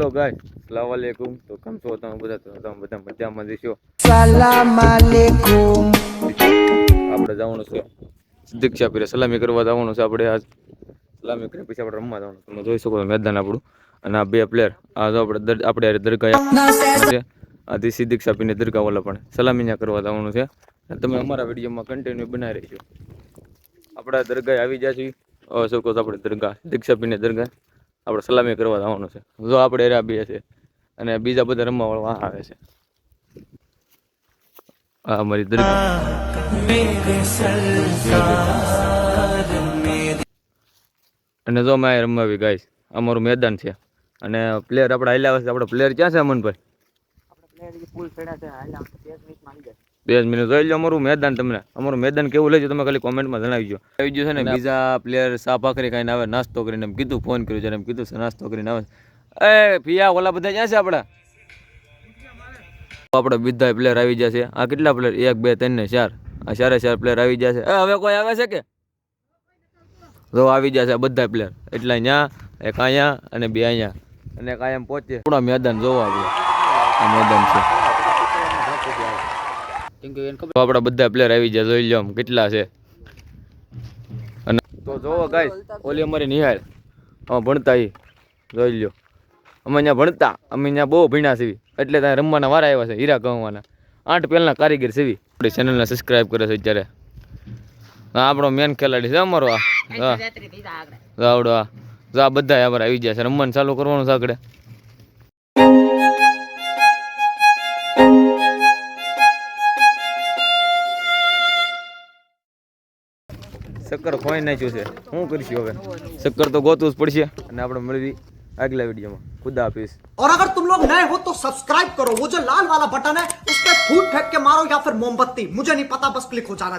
Hello ગાય સલામ વાલેકુમ. તો કેમ છો તમે બધા? તો તમે બધા મજામાં જશો. સલામ વાલેકુમ. આપણે જવાનું છે દીક્ષા પીરે સલામી કરવા જવાનું છે. આપણે આજ સલામી કરી પછી આપણે રમવા જવાનું. તમે જોઈ શકો મેદાન આપણું. અને આ બે પ્લેયર આ જો આપણે દરગાહ છે. આ દેશી દીક્ષા પીને દરગાહ વાળા પણ સલામી ત્યાં કરવા જવાનું છે. તમે અમારા વિડીયોમાં કન્ટિન્યુ બનાવી રહીશો. આપણા દરગાહ આવી જાય છે. શું કહો આપણે દરગાહ દીક્ષા પીને દરગાહ આપણે સલામી કરવા જવાનું છે. જો આપણે એરા બે છે અને બીજા બધા રમવા વાળા આવે છે. આ અમારી દરગાહ અને જો મેં રમવાવી ગાઈશ અમારું મેદાન છે. અને પ્લેયર આપણે હાલ્યા આવે છે. આપણે પ્લેયર ક્યાં છે અમનભાઈ? 2 મિનિટ જોઈ લો અમારું મેદાન. તમને અમારું મેદાન કેવું લાગ્યું તમે ખાલી કોમેન્ટમાં જણાવજો. આવી ગયું છે ને બીજા પ્લેયર સા ભાખરી ખાઈને આવે નાસ્તો કરીને એમ કીધું. ફોન કર્યો જ્યારે એમ કીધું છે નાસ્તો કરીને આવે. એ પિયા ઓલા બધા ક્યાં છે આપણા? આપણે બધા પ્લેયર આવી ગયા છે. આ કેટલા પ્લેયર? 1 2 3 ને 4. આ 4 પ્લેયર આવી ગયા છે. હવે કોઈ આવે છે કે જો આવી ગયા છે બધા પ્લેયર. એટલા અહીંયા એક અહીંયા અને 2 અહીંયા અને એક અહીંયા પહોંચે થોડા મેદાન જોવા આપણે. આ મેદાન છે. આપણા બધા પ્લેયર આવી ગયા જોઈ લો કેટલા છે. અને તો જોવો ગાઈસ ઓલી અમારી નિહાળ અમે ભણતા એ જોઈ લો. અમે અહીંયા ભણતા અમે અહીંયા બહુ ભણ્યા છીએ એટલે ત્યાં રમવાના વારા આવ્યા છે. હીરા કહવાના 8 પહેલના કારીગર છે. આપણી ચેનલને સબસ્ક્રાઈબ કરે છે અત્યારે. હા આપણો મેન ખેલાડી છે અમારો. આવડો આ બધા અમારે આવી ગયા છે. રમવાનું ચાલુ કરવાનું છે આગળ. શક્કર ખોઈ નાખ્યું છે. શું કરશું હવે? શક્કર તો ગોતવું જ પડશે. અને આપણે મળી अगला वीडियो में. खुदा हाफिज. और अगर तुम लोग नए हो तो सब्सक्राइब करो. वो जो लाल वाला बटन है उस पर फूट फेंक के मारो या फिर मोमबत्ती, मुझे नहीं पता, बस क्लिक हो जाना.